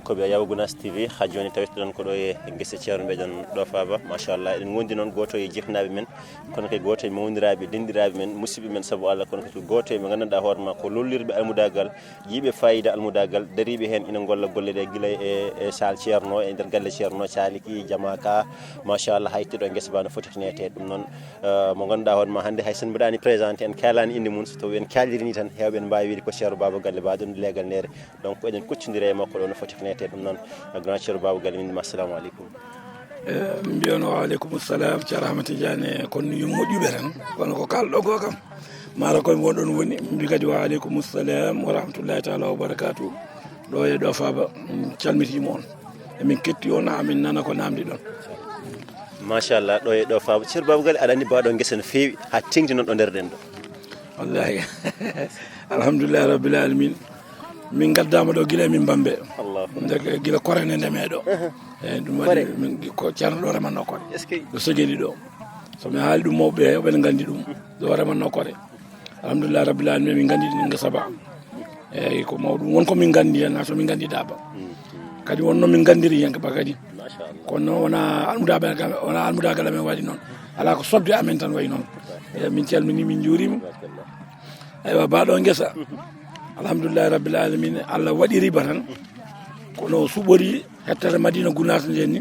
heɗiyankoɓe Yawgunas TV ha joni tawetteɗon ko ɗo e guesse ceerno Mbediane ɗo Faba machallah eɗen gondi noon goto e jifnaɓe men kono kay goto e mawniraɓe dendiraɓe men musidɓe men saabu Allah kono kadi goto e ɓe gandanɗa hoorema ko lollirɓe almudagal yiiɓe fayida almudagal dariɓe hen ina golla golle ɗe guila e sal ceerno e nder galle ceerno Saliki Jamaka machallah hayteɗo guessa ba no foti tinete ɗum noon mo ganduɗa hoorema hande hay sen mbiɗani présenté en kalani inde mum so tawi en kalirini tan hewɓe en mbawi wiide ko ceerno Baba Galle Ba ɗum leegal nere donc eɗen kuccodira e makko ɗo no foti tinete ɗum noon grand ceerno Baba Galle min assalamu aleykum mbiyano wa aleykum salam ceerno Ahmad Tidiane kono yo moƴƴuɓe tan kono ko kalɗo ko kam mara koye wonɗon woni mbi kadi wa aleykum salam wa rahmatullahi taala wa barakatuh ɗo e ɗo Faba calmitimo on emin ketti on amin nana ko namdi ɗon machallah ɗo e ɗo Faba ceerno Baba Galle aɗa andi mbaɗo guesa no fewi ha tengti noon ɗo nder ɗen ɗo wallahi alhamdulillahi rabbil alamin min gaddama ɗo guila min bambe deke guila korene ndemeɗo eyyi ɗum waɗi ko ceerno ɗo remanno kore ɗo sogeli ɗo somi haali ɗum mawɓe oɓene gandi ɗum ɗo remanno kore alhamdulillahi rabbil alamin min gandi ɗin guesa ba eyyi ko mawɗum wonko min gandi hen so min gandi daba kadi wonno min gandiri hen ba kadi kono wona almudagal amen waɗi noon ala ko sobde amen tan wayi noon eyyi min calmini min juurima eywa baɗo guesa alhamdulillahi rabbil alamin Allah waɗi riba tan kono suɓori hettere Madina Gounass nden ni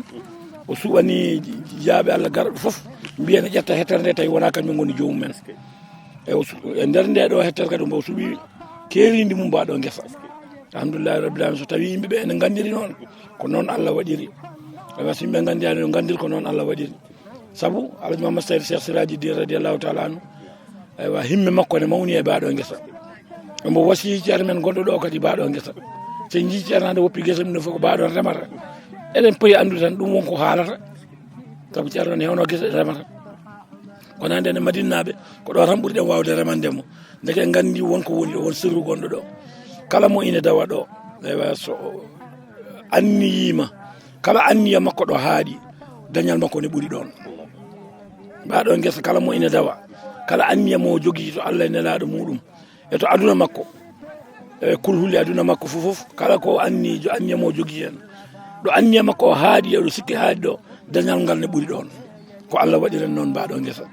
o suɓani jaaɓe Allah garɗo foof mbiyene ƴetta hettere nde tawi wona kañum goni jomumen e nder nde ɗo hettere kadi mbo suuɓi keridi mum mbaɗo guesa alhamdulillahi rabbil alamin so tawi yimɓeɓe ene gandiri noon ko noon Allah waɗiri ewa so yimɓe gandiyani no gandir ko noon Allah waɗiri saabu Alhaji Mamadou Saydou Cheikh Siraji Dia radiallahu taala anu eywa himme makko ne mawni e baɗo guesa mbo wasi ceerno men gonɗo ɗo kadi baɗo guesa so jii ceerno hande woppi guesa mum no fof ko baɗo remata eɗen poti andude tan ɗum wonko haalata saabu ceerno ne hewno guesa remata kono hande ene madinaɓe ko ɗo tan ɓuuriɗen wawde remandemo deke gandi wonko woni ɗo won sirru gonɗo ɗo kala mo ine dawa ɗo ewa so anniyima kala anniya makko ɗo haaɗi dañal makko ne ɓuuri ɗon baɗo guesa kala mo ine dawa kala anniya mo jogui to Allah e nelaɗo muɗum e to aduna makko e kulhuli aduna makko fof kala ko annijo anniya mo jogui hen ɗo anniya makko o haaɗi ɗo sikki haaɗi ɗo dañal ngal ne ɓuuri ɗon ko Allah waɗiren noon mbaɗo guesa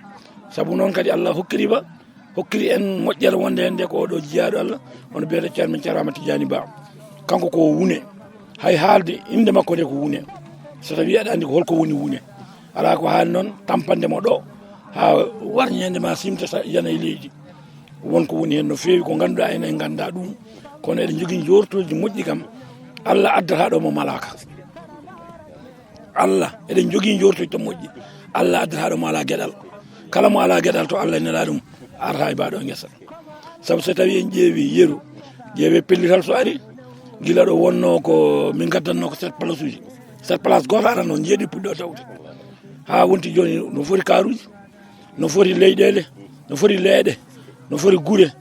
saabu noon kadi Allah hokkiri en moƴƴere wonde hen nde ko ɗo jiyaɗo Allah ono biyete ceerno men Ceerno Ahmad Tidiane Ba kanko ko wune hay haalde inde makko nde ko wune so tawi aɗa andi ko holko woni wune ala ko haali noon tampandemo ɗo ha warñede ma simta yana e leydi wonko woni hen no fewi ko ganduɗa enen ganda ɗum kono eɗen jogui jortoji moƴƴi kam Allah addata ɗo mo malaka Allah eɗen jogui jortoji to moƴƴi Allah addata ɗo mo ala gueɗal kala mo ala gueɗal to Allah nela ɗum arata e baɗo guesa saabu so tawi en ƴeewi yeeru ƴeewe pellital so ari guila ɗo wonno ko min gaddanno ko 7 place uji 7 place goto arano jeeɗi puɗɗo tawde ha wonti joni no foti karuji no foti leyɗele no foti leeɗe no foti guure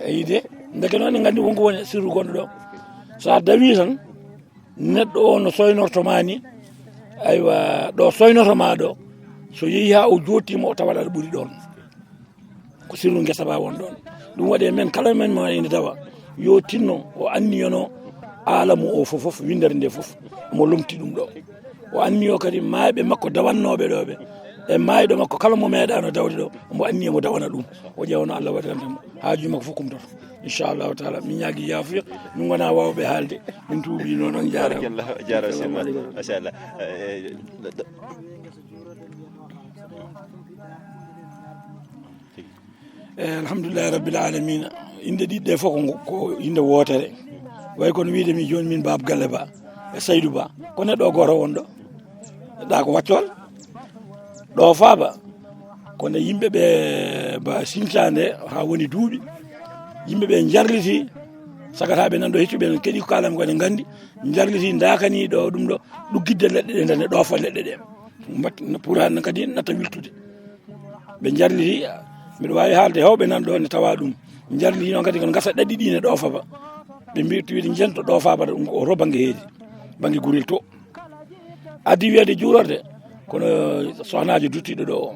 yide deke noon en gandi wonko woni sirru gonɗo ɗo sa dawi tan neɗɗo o no soynortoma ni aywa ɗo soynortoma ɗo so yeehi ha o jottima o tawaɗa ɗo ɓuuri ɗon ko sirru guesa ba won ɗon ɗum waɗi men kala men mo ene dawa yo tinno o anniyono alamu o fof windere nde fof omo lomti ɗum ɗo o anniyo kadi maaɓe makko dawannoɓe ɗoɓe e mayɗo makko kala mo meeɗano dawde ɗo omo anniya mo dawana ɗum o ƴewno Allah waɗirantemo haaju makko fof kumtoto inchallahu taala min ñaagui yaafuya min gona wawɓe haalde min tuubi noon on jarama machallah alhamdulillahi rabbil alamin inde ɗiɗɗe fof ko inde wootere way kono wiidemi joni min Baba Galle Ba e Saydou Ba ko neɗɗo goto won ɗo ɗa ko waccol ɗo Faba kono yimɓeɓe ba sincande ha woni duuɓi yimɓeɓe jarliti sagataɓe nan ɗo heccuɓe no keeɗi ko kalami ko ne gandi jarliti dakani ɗo ɗum ɗo ɗuggidde leɗɗe ɗe ndene ɗoofa leɗɗe ɗe pour han kadi natta wiltude ɓe jarliti mbiɗa wawi haalde hewɓe nan ɗo ne tawa ɗum jarliti noon kadi kono gasa ɗaɗɗi ɗi ne ɗo Faba ɓe mbi wiide jento ɗo Faba ɗum o ro banggue heedi banggue gurel to addi wiyede juurorde kono sohnajo duttiɗo ɗo o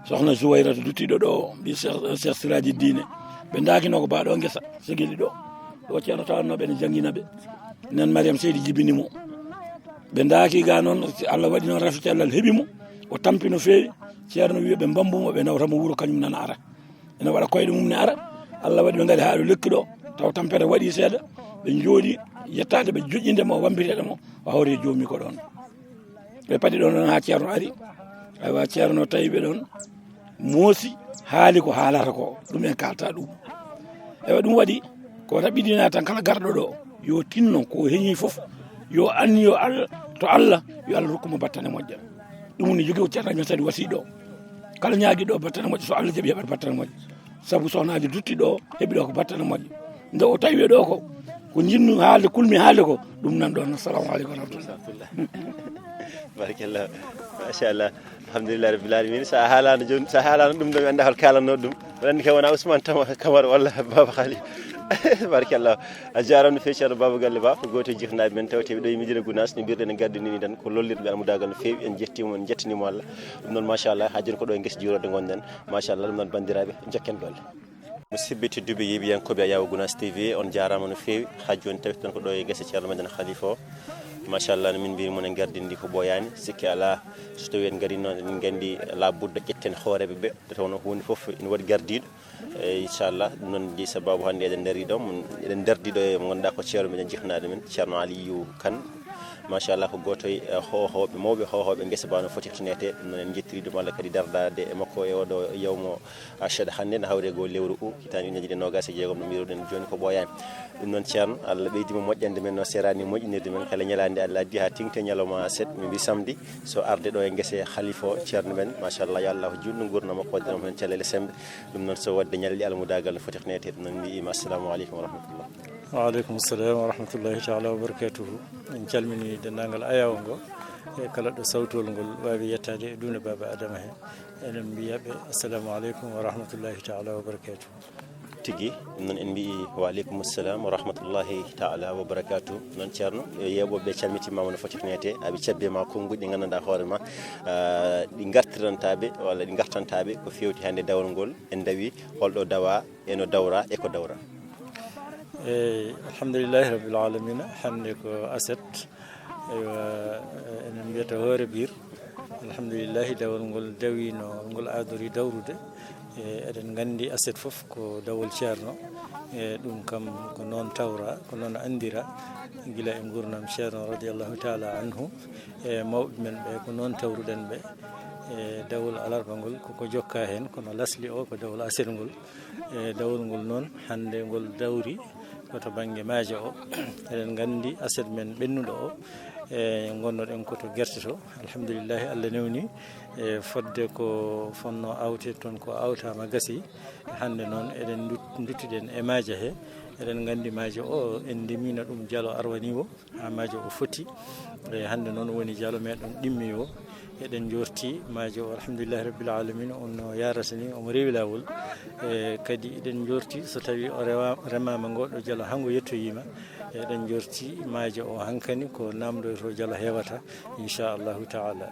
sohna Jouwayrata duttiɗo ɗo o mbi Cheikh Siraji Dine ɓe dakino ko baɗo guesa sigili ɗo ɗo ceerno tawannoɓe ne jangguinaɓe nen Mariame Seydi jibinimo ɓe daaki ga noon Allah waɗi noon rafi cellal heeɓimo o tampi no feewi ceerno wi ɓe bambumo ɓe nawtamo wuuro kañum nana ara ene waɗa koyɗe mum ne ara Allah waɗi ɓe gaari ha ɗo lekki ɗo taw tampere waɗi seeɗa ɓe jooɗi yettade ɓe joƴƴindemo wambiteɗemo o hawri joomi ko ɗon ɓe paadi ɗon noon ha ceerno ari aywa ceerno tawi ɓe ɗon moosi haali ko haalata ko ɗum en kalta ɗum ewa ɗum waɗi ko raɓɓiɗina tan kala garɗo ɗo yo tinno ko heeñi foof yo anni yo Allah to Allah yo Allah rokkuma battane moƴƴa ɗum woni jogui o ceerno men sadi wasi ɗo kala ñaagui ɗo battane moƴƴa so Allah jaaɓi heɓat battane moƴƴa saabu sohnaji dutti ɗo heeɓi ɗo ko battane moƴƴa nde o tawi ɗo ko jinnu haalde kulmi haalde ko ɗum nan ɗon. Assalamu aleykum wa rahmatullah. barakallah machallah alhamdulillah rabbil alamin sa haalano joni sa haalano ɗum ɗo mi anda hol kalanno ɗum mi andi ka wona Ousmane Camara walla Baba Khali barakallah a jarama no fewi ceerno Baba Galle Ba ko goto e jihnaɓe men tawteɓe ɗo e Médina Gounass no mbirɗen e gardinini tan ko lollirɓe almudagal no fewi en jettimo en jettanimo Allah ɗum noon machallah ha joni ko ɗo e guesa juurode gonɗen machallah ɗum noon bandiraɓe jokken golle musidɓe tedduɓe yeeɓiyankoɓe a yawa Gounass TV on jarama no fewi ha joni tawti tan ko ɗo e guesa ceerno meɗen Khalifa o machallah no min mbiri moon en gardindi ko ɓooyani sikki ala so tawi en gaari noon en gandi labudde ƴetten hooreɓe ɓe tawno hunde foof ene waɗi gardiɗo inchallah ɗum noon ji sababu hannde eɗen daariɗo eɗen dardiɗo e mo ganduɗa ko ceerno meɗen jihnaɗo men ceerno Aliou Kane machallah ko goto e hohoɓe mawɓe hohoɓe guesa ba no foti tinete ɗum noon en jettiri ɗum Allah kadi dardade e makko e oɗo yawmo achade hannde ne hawre go lewru hitande ujunaje ɗiɗi e nogas e jeegom no mbiruɗen joni ko ɓooyani ɗum noon ceerno Allah ɓeydima moƴƴande men no serani moƴƴinirde men kala ñalade Allah addi ha tingte ñalawma 7 mi mbi samedi so arde ɗo e guese Khalifa o ceerno men machallah yo Allah junɗo gurna makko waddanamo hen cellele sembe ɗum noon so wadde ñalli almudagal no foti tinete ɗum noon mbiyima assalamu aleykum wa rahmatullah. waaleykum salam wa rahmatullahi taala wa barakatuhu en calmini dendagal ayawo ngo e kala ɗo sawtol ngol wawi yettade e ɗumne Baba Adama he enen mbiyaɓe assalamu aleykum wa rahmatullahi taala wa barakatuhu tigui ɗum noon en mbi wa aleykum salam wa rahmatullahi taala wa barakatuh noon ceerno yeɓoɓe calmitimama no foti tinete aɓe cabbe ma konguɗi ɗi gandanɗa hoorema ɗi gartirantaɓe walla ɗi gartantaɓe ko fewti hande dawol ngol en dawi holɗo dawa eno dawra eko dawra. alhamdulillahi rabbil alamina hande ko aset eywa enen mbiyata hoore bir alhamdulillahi dawol ngol dawi no ngol adori dawrude eɗen gandi aset foof ko dawol ceerno e ɗum kam ko noon tawra ko noon andira gila e gurnam ceerno radiallahu taala anhu e mawɓe men ɓe ko noon tawruɗen ɓe e dawol alarba ngol koko jokka hen kono lasli o ko dawol aset ngol e dawol ngol noon hande ngol dawri koto banggue maaje o eɗen gandi aset men ɓennuɗo o e gonnoɗen koto guerte to alhamdulillahi Allah newni e fodde ko fonno awte toon ko awtama gasi hande noon eɗen duttiɗen e maaje he eɗen gandi maaje o en ndemino ɗum jaalo arwani o ha maaje o foti e hande noon woni jaalo meɗen ɗimmi o eɗen jorti maaje o alhamdulillahi rabbil alamin onno yarata ni omo rewi lawol e kadi eɗen jorti so tawi o remama ngoɗo jaalo hango yettoyima eɗen jorti maaje o hankkani ko namdo to jaalo hewata inchallahu taala.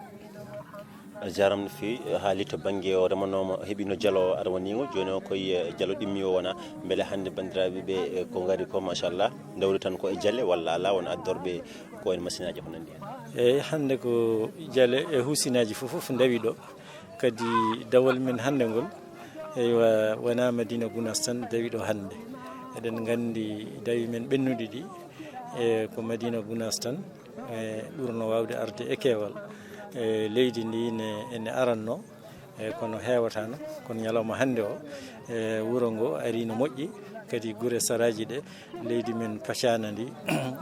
a jaram no fewi haali to banggue o remanoma heeɓino jaalo arwanigo joni o koye jaalo ɗimmi o wona beele hande bandiraɓe ɓe ko gaari ko machallah dawri tan ko e jaale walla ala wona addorɓe ko en machine aji ko nandi hen. eyyi hande ko jaale e husinaji foof dawi ɗo kadi dawol men hande ngol eywa wona Médina Gounass tan dawi ɗo hande eɗen gandi dawi men ɓennuɗi ɗi e ko Médina Gounass tan e ɓurno wawde arde e keewal e leydi ndi ene aranno e kono hewatano kono ñalawma hande o e wuuro ngo ari no moƴƴi kadi guure saraji ɗe leydi men Pacana ndi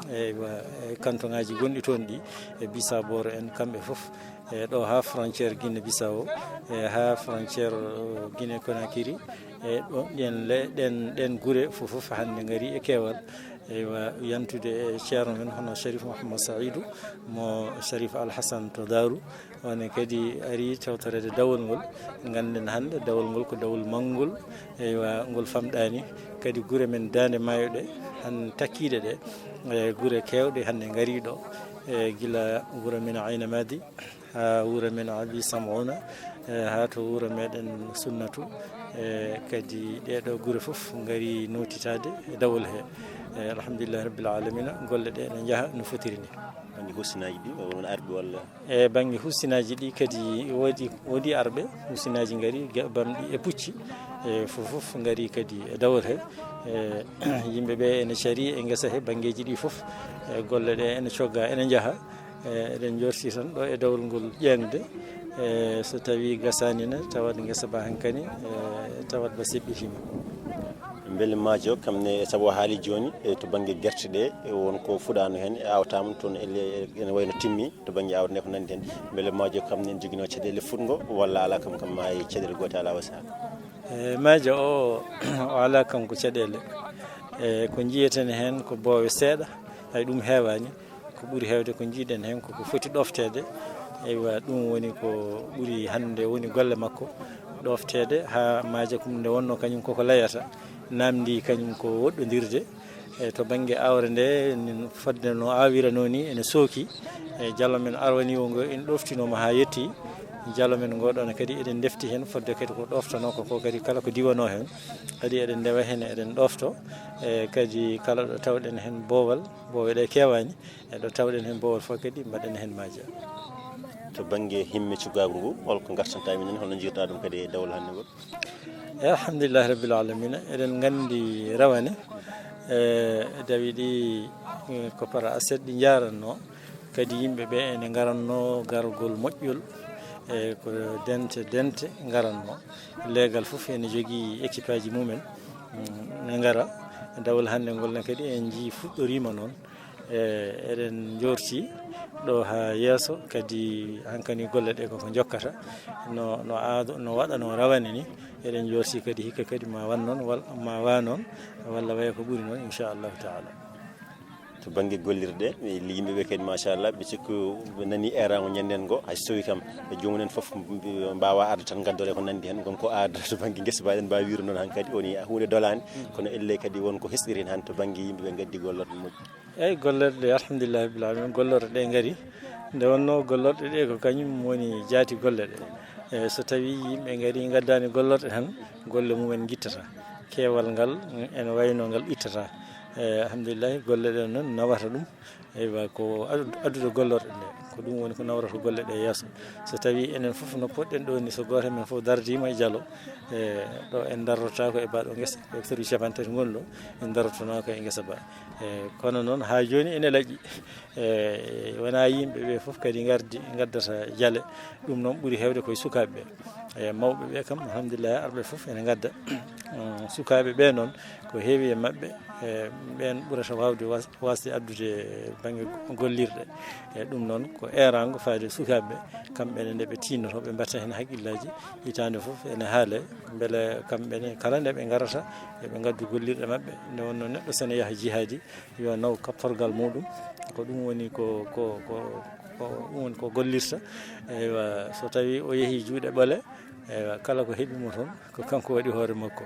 e canton ngaji gonɗi toon ɗi e Bissaboro en kamɓe foof e ɗo ha frontiére Guinée Bissau e ha frontiére Guinée Conakry e ɗen guure foof hande gari e keewal eywa yantude e ceerno men hono Sharif Mouhammad Saïdou mo Sharif Alhassane to Darou one kadi ari tawtorede dawol ngol ganden hande dawol ngol ko dawol manngol eywa ngol famɗani kadi guure men Dande Maayo ɗe han takkiɗe ɗe e guure kewɗe hande gariɗo e gila wuuro men Ayna Madi ha wuuro men Abi Samouna ha to wuuro meɗen Sunnatu e kadi ɗeɗo guure foof gari notitade e dawol he alhamdulillahi rabbil alamina golle ɗe ene jaaha no fotiri ni banggue hustinaji ɗi won arɓe walla e banggue hustinaji ɗi kadi woodi arɓe hustinaji gari bamɗi e pucci e fof gari kadi e dawol he yimɓeɓe ene caari e guesa he banggueji ɗi fof golle ɗe ene cogga ene jaaha eɗen jorti tan ɗo e dawol ngol ƴeŋde so tawi gasanina tawat guesa ba hankkani tawat ba seɓɓitima beele maajo kamne saabu haali joni to banggue guerte ɗe wonko fuɗano hen awtama toon ene wayno timmi to banggue awde nde ko nandi hen beele maajo kamne en joguino caɗele futgo walla ala kam ma caɗele gote ala wasa maajo o ala kam ko caɗele ko jiyeten hen ko boowe seeɗa hay ɗum heewani ko ɓuuri heewde ko jiiɗen hen koko foti ɗoftede eywa ɗum woni ko ɓuuri hande woni golle makko ɗoftede ha maaje ko nde wonno kañum koko layata namdi kañum ko woɗɗodirde to banggue awre nde fodde no awirano ni ene sooki diallo men arwani o ngo en ɗoftinoma ha yetti diallo men ngoɗon kadi eɗen defti hen fodde kadi ko ɗoftano ko kadi kala ko diwano hen kadi eɗen ndewa hen eɗen ɗofto kadi kala ɗo tawɗen hen boowal boowe ɗe kewani eɗo tawɗen hen boowal fof kadi mbaɗen hen maaja to banggue himme cugagu ngu holko gartanta minen holno jirta ɗum kadi e dawol hande ngol alhamdulillahi rabbil alamina eɗen gandi rawane dawi ɗi ko para aset ɗi jaranno kadi yimɓeɓe ene garanno gargol moƴƴol ko dente garanno leegal fof ene jogui équipe aji mumen ne gara dawol hande ngol ne kadi en jii fuɗɗorima noon eɗen jorti ɗo ha yeeso kadi hankkani golle ɗe koko jokkata no waɗa no rawane ni eɗen jorti kadi hikka kadi ma wan noon ma wa noon walla waya ko ɓuuri noon inchallahu taala to banggue gollirɗe yimɓeɓe kadi machallah ɓe cikku nani erago ñanden ngo hay so tawi kam jomumen foof mbawa arde tan gaddore ko nandi hen gonko aada to banggue guesa mbaɗen mbawi wirude noon han kadi woni hunde dolani kono elle kadi wonko hesɗiri hen han to banggue yimɓeɓe gaddi gollorɗe moƴƴi eyyi gollorɗe alhamdulillah rabbil alamin gollorɗe ɗe gaari nde wonno gollorɗe ɗe ko kañum woni jaati golle ɗe so tawi yimɓe gaari gaddani gollorɗe tan golle mumen guittata keewal ngal ene wayno ngal ittata alhamdulillah golle ɗe noon nawata ɗum eywa ko addude gollorɗe ɗe ko ɗum woni ko nawrata golle ɗe yeeso so tawi enen foof no poɗɗen ɗo ni so goto men foof dardima e dialo ɗo en darrotako e baɗo guesa hectares uji capantati gonɗo en darrotonako e guesa ba kono noon ha joni ene laaƴi wona yimɓeɓe foof kadi gaddata jaale ɗum noon ɓuuri hewde koye sukaɓeɓe mawɓeɓe kam alhamdulillah arɓe foof ene gadda sukaɓe ɓe noon ko heewi e mabɓe ɓen ɓurata wawde wasde addude banggue gollirɗe ɗum noon ko erago faade sukaɓeɓe kamɓene nde ɓe tinnoto ɓe mbatta hen haqqillaji hitande foof ene haale beele kamɓene kala nde ɓe garata eɓe gaddu gollirɗe mabɓe nde wonno neɗɗo sene yaaha jihadi yo naw kapporgal muɗum ko ɗum woni ɗum woni ko gollirta eywa so tawi o yeehi juuɗe ɓole eywa kala ko heeɓimo toon ko kanko waɗi hoore makko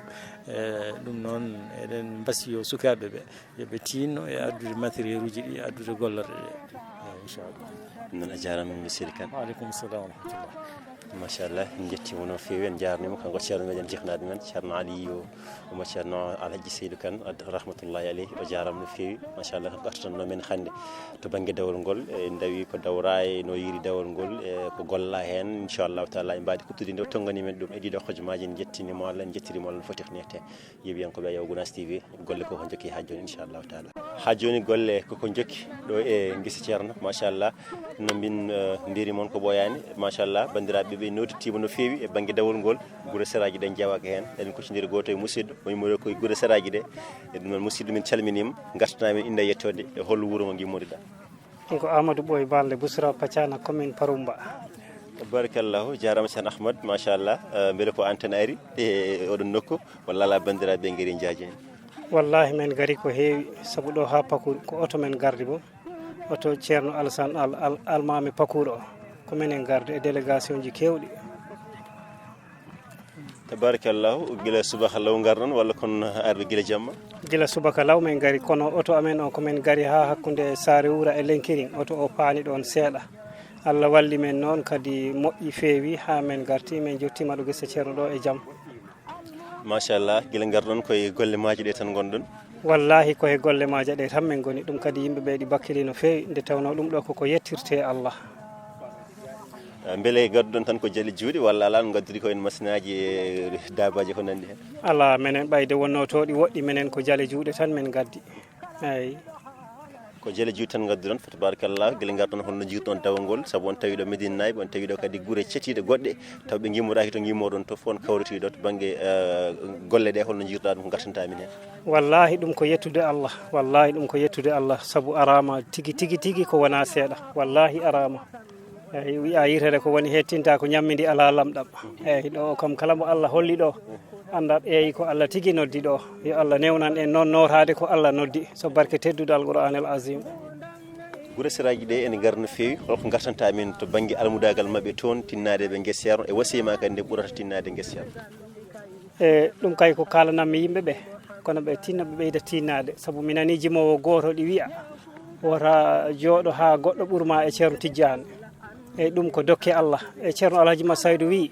ɗum noon eɗen mbasiyo sukaɓe ɓe yooɓe tinno e addude matériel uji ɗi addude gollorɗe ɗe inchallah noon a jarama mi seydi Kane waaleykum salam wa rahmatullah machallah en jettimo no fewi en jarnima kanko ceerno meɗen jihnaɗo men ceerno Aliyu omo ceerno Alhaji Seydou Kane rahmatullahi aleyhi o jarama no fewi machallah ko gartanno men hande to banggue dawol ngol en dawi ko dawra no yiri dawol ngol ko golla hen inchallahu taala en mbaɗi kuttude nde tongani men ɗum e ɗiɗo hojomaji en jettinimo Allah en jettirimo Allah no foti nete yeeɓiyankoɓe yaw Gounass TV golle koko jokki ha joni inchallahu taala ha joni golle koko jokki ɗo e guesa ceerno machallah no min mbiri moon ko ɓoyani machallah bandiraɓe ɓe nodditima no fewi e banggue dawol ngol guure seraji ɗe jawaka hen eɗen koccodiri goto e musidɗo wonimo koye guure seraji ɗe e ɗum noon musidɗo min calminima gartanamin inde yettode e hollo wuuro ngo guimmoriɗa ko Amadou Boye Balde Bousra Pacana commune Parumba barakallahu jarama ceerno Ahmad machallah beele ko antenne ari e oɗon nokku walla ala bandiraɓe gaari jaajeni wallahi men gari ko heewi saabu ɗo ha Pakour ko auto men gardi bo auto ceerno Alassane almami Pakour o ko minen garde e délégation ji kewɗi tabarakallahu gila subaka law garnon walla kon arɓe gila jamma gila subaka law men gari kono auto amen o komin gari ha hakkude Sare Wura e Lenkiring auto o paani ɗon seeɗa Allah walli men noon kadi moƴƴi feewi ha men garti men jottima ɗo guesa ceerno ɗo e jaam machallah gila garɗon koye golle maji ɗe tan gonɗon wallahi koye golle maje ɗe tan min goni ɗum kadi yimɓe ɓe ɗi bakkili no fewi nde tawno ɗum ɗo koko yettirte Allah. Beele gadduɗon tan ko jali juuɗe walla ala no gaddiri ko en machinaji e dabaji ko nandi hen? Ala minen ɓayde wonno to ɗi woɗɗi minen ko jale juuɗe tan min gaddi. Eyyi ko jele juuɗe tan gadduɗon fa tabarakallah guila garɗon holno jirɗon dawol ngol saabu on tawi ɗo Médine Nayyi on tawi ɗo kadi guure cettiɗe goɗɗe taw ɓe gimmoraki to gimmoɗon to fof on kawritiɗo to banggue golle ɗe holno jirɗa ɗum ko gartanta min hen? wallahi ɗum ko yettude Allah, wallahi ɗum ko yettude Allah, saabu arama tigi ko wona seeɗa, wallahi arama. Eyyi wiya yitere ko woni hettinta ko ñammidi ala lamɗam. Eyyi ɗo kam kala mo Allah holli ɗo anda eyi ko Allah tigi noddi ɗo, yo Allah newnan en noon norade ko Allah noddi so barke teddude Al-Qur'an al azim. Guure seraji ɗe ene gar no fewi holko gartanta min to banggue almudagal mabɓe toon tinnade ɓe guese ceerno e wasiyama kadi nde ɓurata tinnade guese ceerno? E ɗum kay ko kalanammi yimɓeɓe kono ɓe tinno ɓe ɓeyda tinnade saabu mi nani jimowo goto ɗi wiya wota jooɗo ha goɗɗo ɓurma e ceerno Tidiane. Eyyi ɗum ko dokke Allah e ceerno Alhaji Ma Saydou wi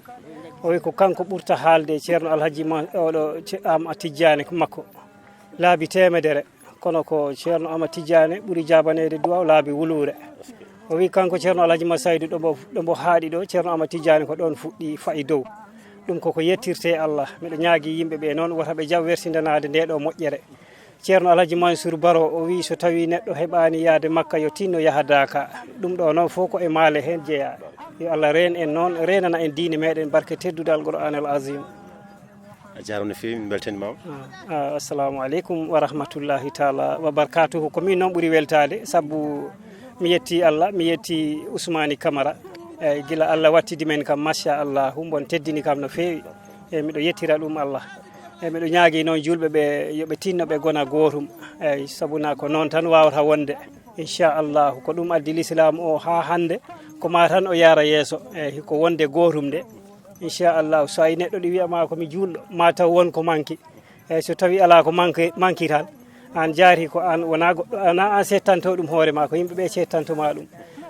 o wi ko kanko ɓurta haalde ceerno Alhaji Ma oɗo Ama Tidiane makko laabi temedere kono ko ceerno Ama Tidiane ɓuuri jabanede duwaw laabi wulure. O wi kanko ceerno Alhaji Ma Saydou ɗo mbo haaɗi ɗo ceerno Ama Tidiane ko ɗon fuɗɗi fayi dow. Ɗum koko yettirte Allah, miɗo ñaagui yimɓeɓe noon wota ɓe jaw wersidanade nde ɗo moƴƴere. ceerno Alhaji Mansour Baro o wi so tawi neɗɗo heɓani yaade Makka yo tinno yaha Daka. Ɗum ɗo noon fof ko e maale hen jeeya. Yo Allah ren en noon renana en diine meɗen barke teddude Al-Qur'an al azim. A jarama no fewi min beltanimama. Assalamu aleykum wa rahmatullahi taala wa barakatuhu. Ko min noon ɓuuri weltade saabu mi yetti Allah, mi yetti Ousmani Camara. Eyyi gila Allah wattidi men kam machallah bon teddini kam no fewi. Eyyi miɗo yettira ɗum Allah. Eyyi miɗo ñaagui noon julɓe ɓe yoɓe tinno ɓe gona gotum. Eyyi sabuna ko noon tan wawata wonde inchallahu ko ɗum addi l'islam o ha hande ko ma tan o yara yeeso. Eyyi ko wonde gotum nde inchallahu so yi neɗɗo ɗi wiyama komi julɗo ma taw won ko manki. Eyyi so tawi ala ko manki tan an jaari ko an wona goɗɗo ana an settanto ɗum hoore ma ko yimɓeɓe cettantoma ɗum.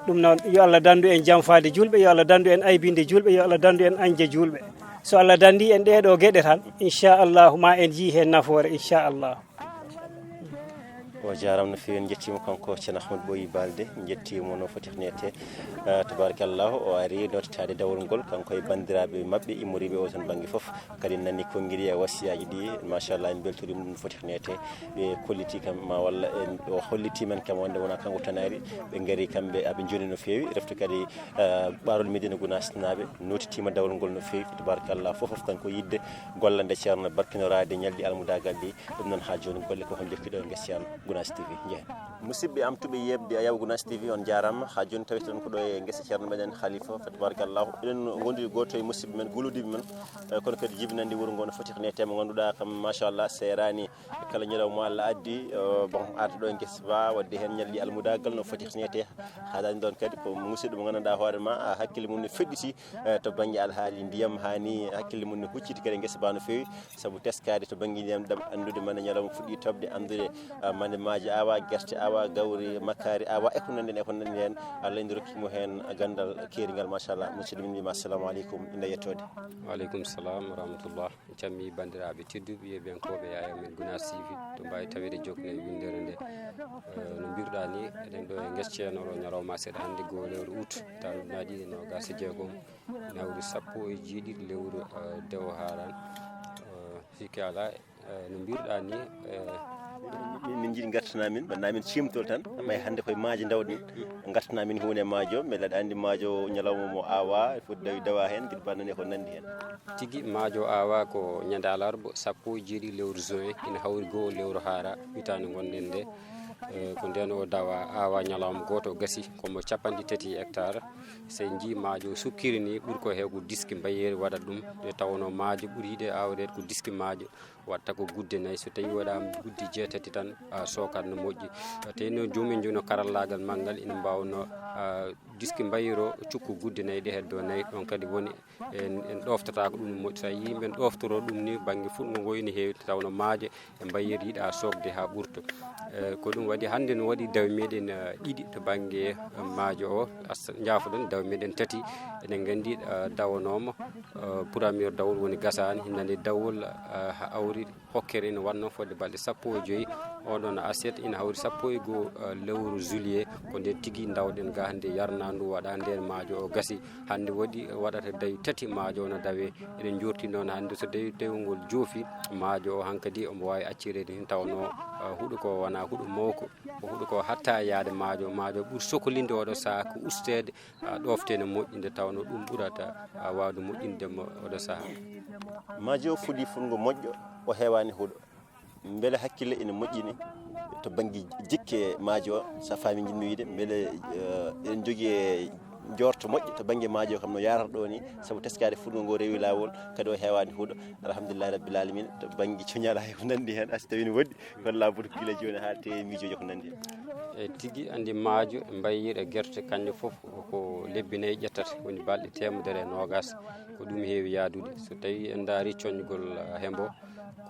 Ɗum noon yo Allah dandu en janfade julɓe, yo Allah dandu en aybinde julɓe, yo Allah dandu en anje julɓe. So Allah dandi en ɗeɗo gueɗe tan inchallahu ma en jii hen nafoore inchallahu. O jarama no fewi en jettima kanko ceerno Ahmadou Boyi Balde jettimo no foti nete tabarakallah o ari nottade dawol ngol kanko e bandiraɓe mabɓe immoriɓe o tan banggue foof kadi nanni konngiri e wasiyaji ɗi machallah en beltorima ɗum foti nete ɓe kolliti kam ma walla o holliti men kam wonde wona kanko tanari ɓe gaari kamɓe aɓe joni no fewi reftu kadi ɓarol Médina Gounass naɓe notitima dawol ngol no fewi tabarakallah foof tan ko yidde gollande ceerno barkinorade ñalɗi almudagal ɗi ɗum noon ha joni golle koko jokkiɗo e gues ceerno Gounass TV jeeyi musidɓe amtuɓe yebde a yaw Gounass TV on jarama ha joni tawiton ko ɗo e guesa ceerno meɗen Khalifa fa tabarakallahu eɗen gondi goto e musidɓe men guludiɓe men kono kadi jibinandi wuuro ngo no foti ko netema ganduɗa kam machallah serani kala ñalaw mo Allah addi bon arde ɗo e guesa ba wadde hen ñalli almudagal no foti nete haadani ɗon kadi ko musidɗo mo ganduɗa hoorema hakkille mum ne feɗɗiti to banggue alhaali ndiyam hani hakkille mum ne hucciti kadi guesa ba no fewi saabu teskade to banggue ndiyam ɗam andude mane ñalawma fuɗɗi tobde andude mane maaji awa guerte awa gawri makkari awa eko nandi hen Allah indi rokkimo hen gandal kerigal machallah musidɗo min wima assalamu aleykum inde yettode. Waaleykum salam wa rahmatullah cammi bandiraɓe tedduɓe yeɓenkoɓe yaya men Gounass TV to mbawi tawede jokne windere nde no mbiruɗa ni eɗen ɗo e gues ceerno o ñalawma seeɗa hande go lewru août taw naɗi no gasa jeegom nawri sappo e jeeɗiɗi lewru dewo haran sikki ala no mbiruɗa ni min jiiɗi gartana min banna min cimtol tan may hande koye maajo dawɗen gartana min hunde maajo beele aɗa andi maajo ñalawma mo awa foti dawi dawa hen guiɗo bannane ko nandi hen tigui maajo awa ko ñande alarba sappo e jeeɗiɗi lewru juin ina hawri goho lewru haara hitande gonɗen nde ko nden o dawa awa ñalawma goto gasi komo 33 hectares so jii maajo sukkiri ni ɓuuri ko hewko diski mbayeri waɗat ɗum nde tawno maajo ɓuuri yiɗe awrede ko diski maajo watta ko gudde nayyi so tawi waɗama guddi jeetati tan sokat no moƴƴi tawi no jomumen joni karallagal maggal ina mbawno diski mbayiro cukku gudde nayyi ɗe heddo nayyi ɗon kadi woni en ɗoftata ko ɗum no moƴƴi so yimɓe ɗoftoro ɗum ni banggue fuɗgo ngo ina heewi tawno maaje e mbayeri yiiɗa sokde ha ɓurta ko ɗum waɗi hande no waɗi dawe meɗen ɗiɗi to banggue maajo o jaafoɗon dawe meɗen tati eɗen gandi dawanoma premier dawol woni gasani hinande dawol ha awri hokkere ina wanno fodde balɗe 15 on ɗon assiette ina hawri 11 lewru juillet ko nde tigui dawɗen ga hande yarnandu waɗa nden maajo o gasi hande waɗata dawi 3 maajo no dawe eɗen jorti noon hande so dewol ngol joofi maajo o hankadi omo wawi accirede hin tawno huuɗo ko wona huuɗo mawko ko huuɗo ko hatta yaade maajo ɓuuri sokolinde oɗo saaha ko ustede ɗoftene moƴƴinde tawno ɗum ɓurata wawde moƴƴindemo oɗo saaha maajo o fuɗi fungo moƴƴo o heewani huuɗo beele hakkille ina moƴƴini to banggue jikke maajo o sa faami jinmi wiide beele eɗen jogui e jorto moƴƴo to banggue maajo kam no yarata ɗo ni saabu teskade fungo ngo rewi lawol kadi o heewani huuɗo alhamdulillahi rabbil alamin to banggue coñala hay ko nandi hen asi tawi ne woɗɗi kono laabude gila joni ha te miijoji ko nandi hen e tigui andi maajo mbayyiɗo guerte kanƴe foof ko lebbi nayyi ƴettata woni balɗe 120 ko ɗum heewi yaadude so tawi en daari coñgol hembo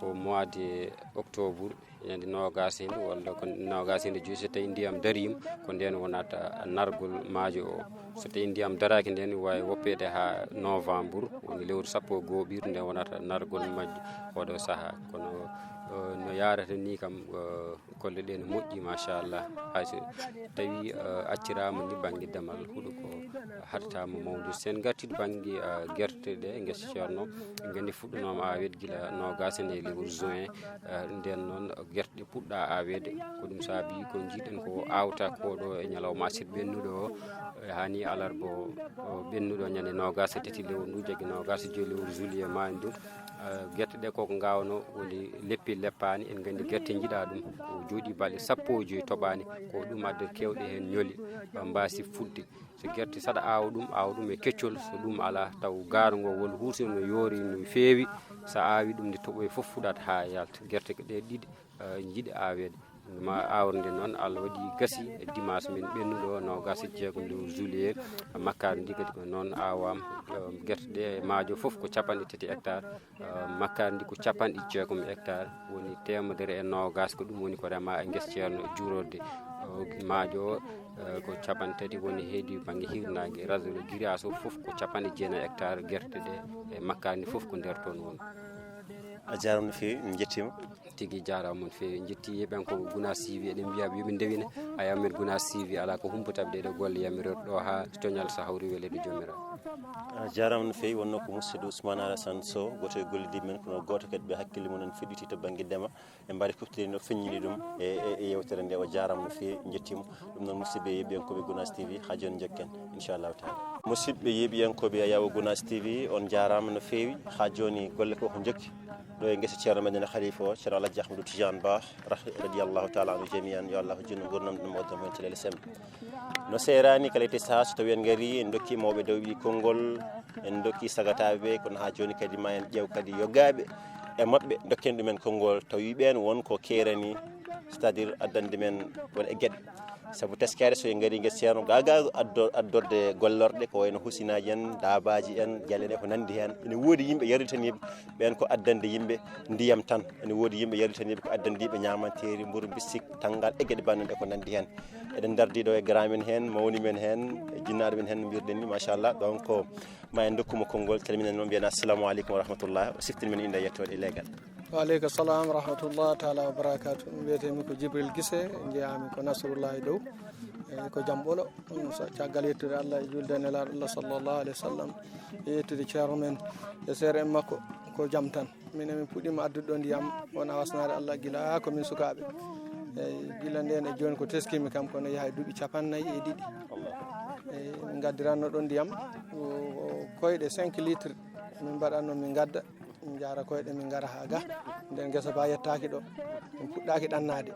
ko mois de octobre ñande 20 hende walla ko 20 so tawi ndiyam darima ko nden wonata nargol maajo o so tawi ndiyam daraki nden wawi woppede ha novembre woni lewru 11 ɓiru nden wonata nargol majjo oɗo saaha kono no yarata ni kam golle ɗe no moƴƴi machallah hayso tawi accirama ni banggue ndemal huuɗo ko haɗatama mawde sen gartiɗo banggue guerte ɗe guesa ceerno gandi fuɗɗanoma awede guila 20 e lewru juin nden noon guerte ɗe puɗɗa awede ko ɗum saabi ko jiiɗen ko awta koɗo e ñalawma aset ɓennuɗo o hani alarba o ɓennuɗo ñande 23 lewru ndu jagui 25 lewru juillet mani ɗum guerte ɗe koko gawno woni leppi leppani en gandi guerte jiiɗa ɗum ko jooɗi balɗe 15 toɓani ko ɗum adda kewɗe hen ñooli mbasi fudde so guerte saɗa awa ɗum e keccol so ɗum ala taw gaaro ngo won huusi no yoori no feewi sa awi ɗum nde toɓoye foof fuɗata ha yalta guerte ɗe ɗiɗi jiiɗi awede ma awrde noon Allah waɗi gasi e dimanche min ɓennuɗo 26 lewru juillet makkari ndi kadi ko noon awama guerte ɗe maajo foof ko 3 hectares makkari ndi ko 60 hectares woni 120 ko ɗum woni ko rema e guesa ceerno juurorde maajo o ko 3 woni heedi banggue hirnage réseau le grillage o foof ko 9 hectares guerte ɗe e makkari ndi foof ko nder toon woni a jarama no fewi min jettima tigui jarama no fewi jetti ɓen ko Gounas CV eɗen mbiyaɓe yoɓe ndewina a yamir Gounas CV ala ko humpataɓe ɗeɗo golle yamirore ɗo ha coñal so hawri welede jomiraɗo a jarama no fewi wonno ko musidɗo Ousmane Alassane Sow goto e gollidiɓe men kono goto kadi ɓe hakkille mumen feɗɗiti to banggue ndema e mbaɗi kuftiri no feññini ɗum e yewtere nde o jarama no fewi jettimo ɗum noon musidɓe yeeɓiyankoɓe Gounas TV ha joni jokken inchallahu taala musidɓe yeeɓiyankoɓe Yawo Gounas TV on jarama no fewi ha joni golle koko jokki ɗo e guesa ceerno meɗen khalifa o ceerno Alhaji Ahmadou Tidiane Ba radiyallahu taala anu jami'an yo Allah junno gurnam ɗum oddam hen calele sembe no serani kala te saha so tawi en gari en dokki mawɓe dawɗi konngol en dokki sagataɓe kono ha joni kadi ma en ƴeew kadi yoggaɓe e mabɓe dokken ɗumen konngol tawi ɓen won ko kerani c'est à dire addande men won e gueɗe saabu teskade so en gari guesa ceerno gaga addorde gollorɗe ko wayno husinaji en dabaji en jalen e ko nandi hen ene woodi yimɓe yaritaniɓe ɓen ko addande yimɓe ndiyam tan ene woodi yimɓe yaritaniɓe ko addande yimɓe ñamanteri mburu bisik tanggal e gueɗe bannuɗe ko nandi hen eɗen dardiɗo e grand men hen mawni men hen e jinnaɗo men hen no mbirɗen ni machallah donc ma en dokkuma konngol calminen noon mbiyana assalamu aleykum wa rahmatullah o siftini men inde e yettode e leegal waaleykum salam wa rahmatullah taala wa barakatu mbiyetemi ko Djibril Guissé jeeyami ko Nasrullahi Dow ko Jamɓolo caggal yettude Allah e julde nelaɗo Allah sallllahu alayhi wa sallam e yettude ceerno men e seere en makko ko jaam tan minen min puɗɗima addude ɗo ndiyam wona wasnade Allah guila komin sukaɓe eyyi guila nden e joni ko teskimi kam kono yaha e duuɓi 42 eyyi min gaddiranno ɗon ndiyam koyɗe 5 litres min mbaɗanno min gadda min jara koyɗe min gara ha ga nden guesa ba yettaki ɗo min puɗɗaki ɗannade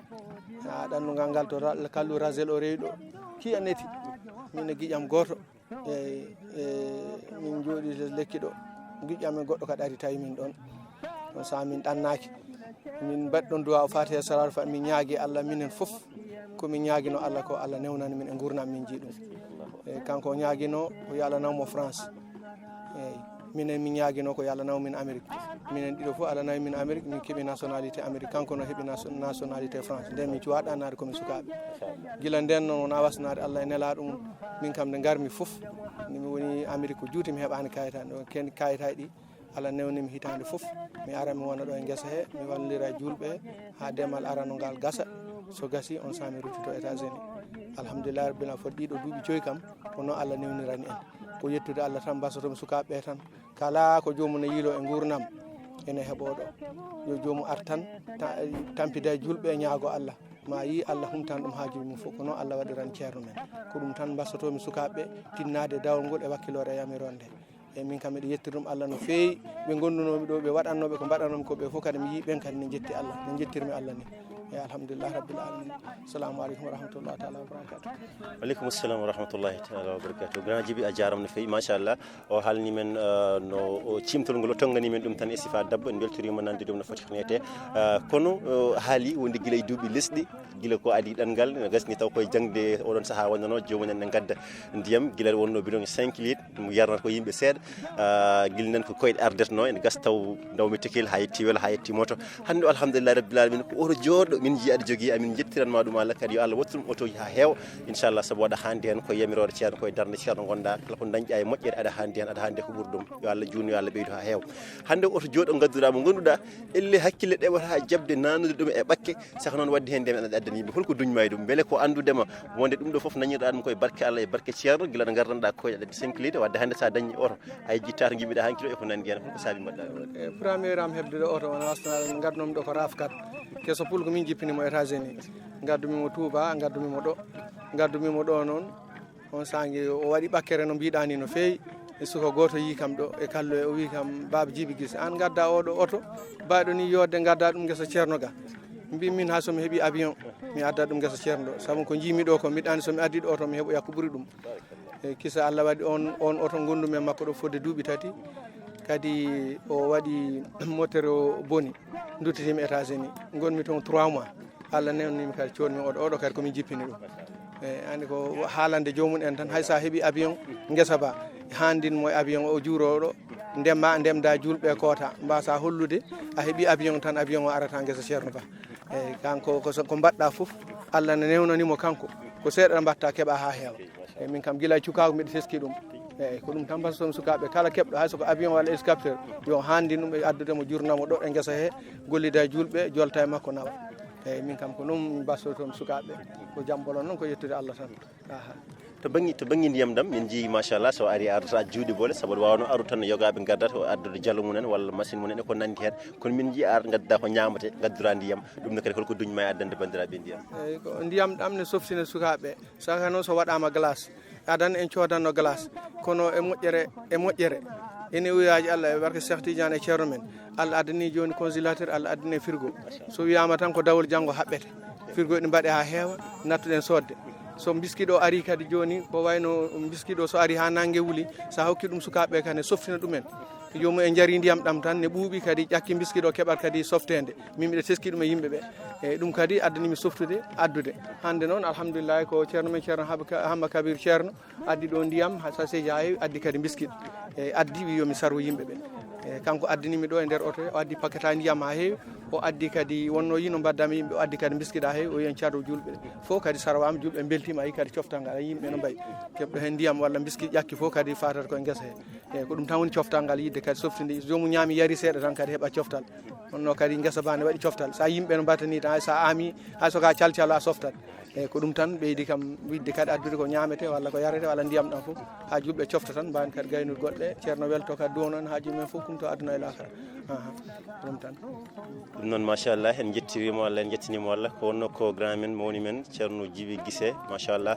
ha ɗannungal ngal to kallu rasel o rewi ɗo ki anneti min e guiƴam goto min jooɗi lekki ɗo guiƴam e goɗɗo kadi ari tawi min ɗon on saaha min ɗannaki min mbaɗi ɗon duwa o fatiha sarar fa min ñaagui Allah minen foof komin ñaaguino Allah ko Allah newnani min e gurnam min jiiɗum eyyi kanko o ñaaguino o yo Allah nawmo France eyyi minen min ñaaguino ko yo Allah naw min Amérique minen ɗiɗo fof Allah nawi min Amérique min keeɓi nationalité Amérique kanko no heeɓi nationalité France nden min cuwa ɗannade komin sukaɓe guila nden noon wona wasnade Allah e nelaɗo mum min kam nde garmi foof mi woni Amérique ko juuti mi heeɓani kayitaji ɗo ken kayitaji ɗi Allah newnimi hitande fof mi ara mi wona ɗo e guesa he mi wallira julɓe ha demal arano ngal gasa so gasi on sami ruttuto États-Unis alhamdulillah rabbil alamin foti ɗiɗo duuɓi joyi kam kono Allah newnirani en ko yettude Allah tan basotomi sukaɓe tan kala ko jomum ne yiilo e gurnam ene heɓoɗo yo jomum ar tan tampida julɓe e ñaago Allah ma yi Allah humtan ɗum haajuji mum fof ko noon Allah waɗiran ceerno men ko ɗum tan basotomi sukaɓe tinnade dawol ngol e wakkilore e yamironde e min kam miɗo yettirum Allah no feewi ɓe gondunomi ɗo ɓe waɗannoɓe ko mbaɗanomi ko ɓe fof kadi mi yi ɓen kadi ne jetti Allah ne jettirmi Allah ni e alhamdulillah rabbil alamin assalamu aleykum wa rahmatullahi taala wa barakatuh. Waleykum assalam wa rahmatullahi taala wa barakatuh. Grand Djiby a jarama no feewi machallah o haalni men no cimtol ngol o tongani men ɗum tan e sifa dabbo en beltorima nande ɗum no foti nete kono haali wonde guila e duuɓi lesɗi guila ko adi ɗanngal no gasni taw koye jangde oɗon saaha wonnano jomumen ne gadda ndiyam guila wonno bidon 5 litres ɗum yarnata ko yimɓe seeɗa guila nan ko koyɗe ardetno en gas taw dawmi tekil ha yetti wela ha yetti moto hande alhamdulillah rabbil alamin ko oto jooɗo min ji aɗa jogui amin jettiranma ɗum Allah kadi yo Allah wattu ɗum otoji ha heewa inchallah saabu waɗa hande hen koye yamirore ceerno koye darde ceerno gonɗa kala ko dañƴa e moƴƴere aɗa hande hen aɗa hande ko ɓuuri ɗum yo Allah juutno yo Allah ɓeydu ha heewa hande oto jooɗo gadduɗa mo gonduɗa elle hakkille ɗeɓata jabde nanude ɗum e ɓakke saka noon wadde hen ndemen aɗa addani yimɓe holko duñma e ɗum beele ko andudema wonde ɗum ɗo foof dañirɗa ɗum koye barke Allah e barke ceerno guila ɗo gardanɗa koye aɗa 5 litres wadde hande sa dañi oto ay jittata guimmiɗa han kilo e ko nandi hen holko saabi mbaɗɗa premier am hebdude oto wona wastanade gadnomi ɗo ko rafkat keso pulko min jippinimo États-Unis gaddumimo Touba gaddumimo ɗo noon on sangue o waɗi ɓakkere no mbiɗa ni no feewi e suka goto yi kam ɗo e kallo e o wi kam Baba Djiby Guissé an gadda oɗo oto mbaɗo ni yodde gadda ɗum guesa ceerno ga mbi min ha somi heeɓi avion mi adda ɗum guesa ceerno ɗo saabu ko jimi ɗo ko mbiɗa andi somi addi ɗo oto mi heeɓoya ko ɓuuri ɗum e kisa Allah waɗi on oto gondumi e makko ɗo fodde duuɓi 3 kadi o waɗi moteur o boni duttitimi États-Unis gonmi toon 3 mois Allah newnimi kadi coonmi oɗo kadi komin jippini ɗum e andi ko haalande jomum en tan hay sa heeɓi avion guesa ba handinmo e avion o juuroɗo ndemda julɓe koota mbasa hollude a heeɓi avion tan avion o arata guesa ceerno ba eyyi kanko ko mbaɗɗa foof Allah ne newnanimo kanko ko seeɗa mbatta keeɓa ha heewa eyyi min kam guila cukago mbiɗa teski ɗum eyyi ko ɗum tan basotomi sukaɓe kala keɓɗo hay soko avion walla hélicoptère yo handin ɗum e addudemo jurnamo ɗo e guesa he gollida e julɓe jolta e makko nawa eyyi min kam ko ɗum basotomi sukaɓe ko jamɓolo noon ko yettude Allah tan to banggue ndiyam dam min jii machallah so ari ardata juuɗe boole saabu wawno aru tan yogaɓe gaddata o addude jallo mumen walla machine mumen e ko nandi hen kono min jii ar gadda ko ñamate gaddura ndiyam ɗum ne kadi holko duñma e addande bandiraɓe ndiyam eyyi ko ndiyam ɗam ne softine sukaɓe saka noon so waɗama glace adan en codanno glace kono e moƴƴere ene wiyaji Allah e barke Cheikh Tidiane e ceerno men Allah addani joni congélateur Allah addani frigo so wiyama tan ko dawol janggo haɓɓete frigo ɗi mbaɗe ha heewa nattuɗen sodde so biscuit o ari kadi joni ko wayno biscuit o so ari ha nangue wuli sa hokki ɗum sukaɓe kadi ne softina ɗumen jomum en jari ndiyam ɗam tan ne ɓuuɓi kadi ƴakki biscuit o keɓat kadi softede min mbiɗa teski ɗum e yimɓeɓe eyyi ɗum kadi addanimi softude addude hande noon alhamdulillah ko ceerno men ceerno Hamba Kabir ceerno addi ɗo ndiyam saseji ha heewi addi kadi biscuit eyyi addi wi yomi sarwo yimɓeɓe eyyi kanko addinimi ɗo e nder oto o addi paquet a ndiyam ha heewi o addi kadi wonno yino mbaddami yimɓe o addi kadi biscuit ha heewi o yen cardo julɓe fof kadi sarwama julɓe beltima ayi kadi coftal ngal yimɓe no mbayi keɓɗo hen ndiyam walla biscuit ƴakki fof kadi fatata koye guesa he eyyi ko ɗum tan woni coftal ngal yidde kadi softinde jomum ñaami yari seeɗa tan kadi heeɓa coftal honno kadi guesa ba ne waɗi coftal sa yimɓe no mbattani tan hay sa ami hay soka calcal a softat eyyi ko ɗum tan ɓeydi kam widde kadi addude ko ñamete walla ko yarete walla ndiyam ɗam fof ha julɓe cofta tan mbawani kadi gaynude goɗɗe ceerno welto kadi duwono en hajuji men fof kumto aduna e lakara ɗum tan ɗum noon machallah en jettirimo Allah en jettinimo Allah ko wonno ko grand men mawni men ceerno Djiby Guissé machallah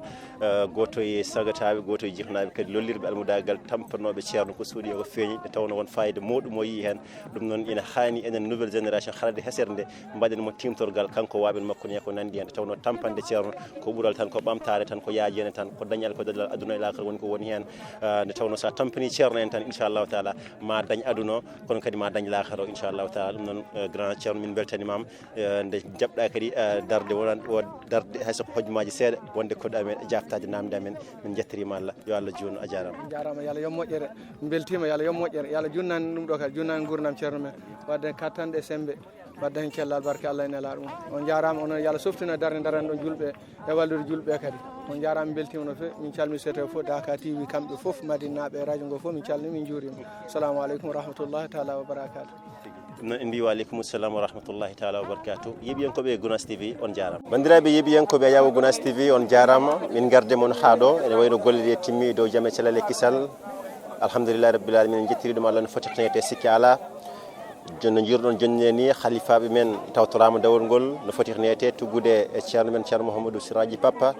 goto e sagataɓe goto e jihnaɓe kadi lollirɓe almudagal tampanoɓe ceerno ko suuɗi o feeñi nde tawno won fayida mawɗum o yi hen ɗum noon ina hani enen nouvelle génération harade hesere nde mbaɗenmo timtorgal kanko waɓen makko ne ko nandi hen nde tawno tampande ceerno ko ɓuural tan ko ɓamtare tan ko yaajene tan ko dañal ko dadal aduna e lakara woni ko woni hen nde tawno sa tampani ceerno en tan inchallahu taala ma dañ aduna kono kadi ma dañ lakara o inchallahu taala ɗum noon grand ceerno min beltanimama nde jaɓɗa kadi darde wonan o darde haysoko hojmaji seeɗa wonde koɗɗa men jaftade namde amen min jettirima Allah yo Allah junno a jarama yo Allah yo moƴƴere min beltima yo Allah yo moƴƴere yo Allah junnani ɗum ɗo kadi junnani gurdam ceerno men wadde kattanɗe sembe badda hen cellal barke Allah en elaɗo mum on jarama onon yo Allah softina darde daran ɗon julɓe e wallude julɓe kadi on jarama beltima no fewi min calmi sete fof Dakar TV kamɓe fof madinaɓe radio ngo fof min calmi min juurima assalamu aleykum wa rahmatullahi taala wa barakatuh non en mbi wa aleykum salam wa rahmatullahi taala wa barakatuh yeɓiyankoɓe Gounass TV on jarama bandiraɓe yeɓiyankoɓe a yawo Gounass TV on jarama min garde moon haaɗo ene wayno golle ɗe timmi dow jaam e celal e kisal alhamdulillahi rabbil alamin en jettiri ɗum Allah no foti tanete sikki ala no jiiruɗon jonni ni khalifaɓe men tawtorama dawol ngol no foti tanete tuggude e ceerno men ceerno Mouhamadou Siraji Papa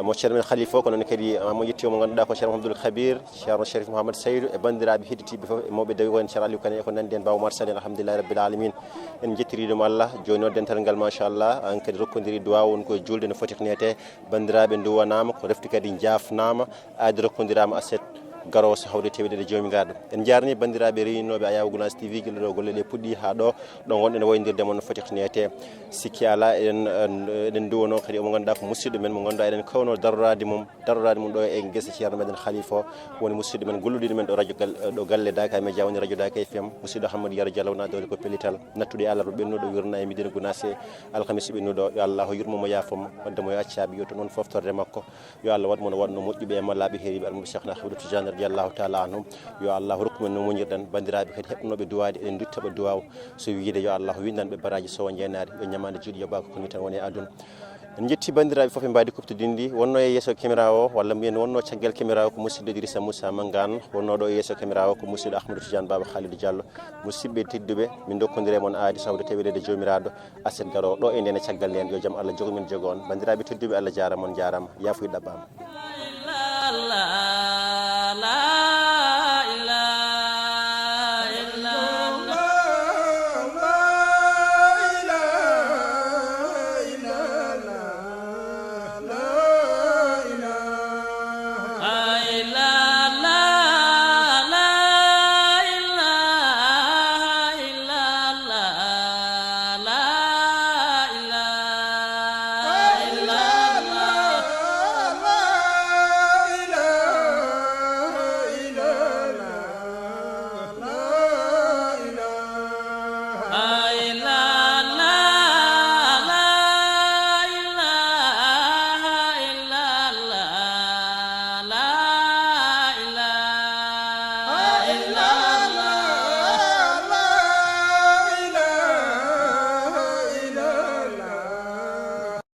mo ceerno men khalifa o ko noon kadi mo yetti mo ganduɗa ko ceerno Mouhamadoul Kabir ceerno Chérif Mouhamadou Seydou e bandiraɓe heɗitiɓe fof e mawɓe dawi ko en ceerno Aliou Kane e ko nandi en Baw Mar Sane alhamdulillahi rabbil alamin en jettiri ɗum Allah joni o dental ngal machallah an kadi rokkodiri duwa won koye julde no foti tanete bandiraɓe duwanama ko refti kadi jafnama aadi rokkodirama aset garowo so hawde tewedede joomi garɗo en jarni bandiraɓe rewinoɓe a yawo Gounass TV guila ɗo golle ɗe puɗɗi ha ɗo ɗon wonɗen waynodirde moon no foti tanete sikki ala eɗen duwono kadi omo ganduɗa ko musidɗo men mo ganduɗa eɗen kawno darorade mum ɗo e guesa ceerno meɗen Khalifa o woni musidɗo men golluɗiɗo men ɗo radio ɗo galle Dakar Média woni radio Dakar FM musidɗo Hammadou Yaro Diallo wonadode ko pellital nattude Allah ro ɓennuɗo wirna e Médina Gounass alkamisa ɓennuɗo yo Allah yurmomo yafomo wadde mo accaɓe yo to noon foftorde makko yo Allah waɗmo no waɗno moƴƴuɓe e mallaɓe heeriɓe almuɓe Cheikhna Ahmadou Tidiane radiyallahu taala anhum yo Allah hokkumen no muñirɗen bandiraɓe kadi heɓnoɓe duwade eɗen duttaɓe duwaw so wiide yo Allah windanɓe baraji sowo jenade yo ñamade juuɗe yo bako komi tan woni aduna en jetti bandiraɓe foof e mbadi kuptodindi wonno e yesso caméra o walla mbiyen wonno caggal caméra o ko musidɗo Idrissa Moussa Mangane wonno ɗo e yesso caméra o ko musidɗo Ahmadou Tidiane Baba Khalidou Diallo musidɓe tedduɓe min dokkodire moon aadi sawde tewedede jomiraɗo aset garowo ɗo e ndene caggal nden yo jaam Allah jogo min jogo on bandiraɓe tedduɓe Allah jarama on jarama yafuy ɗaɓɓama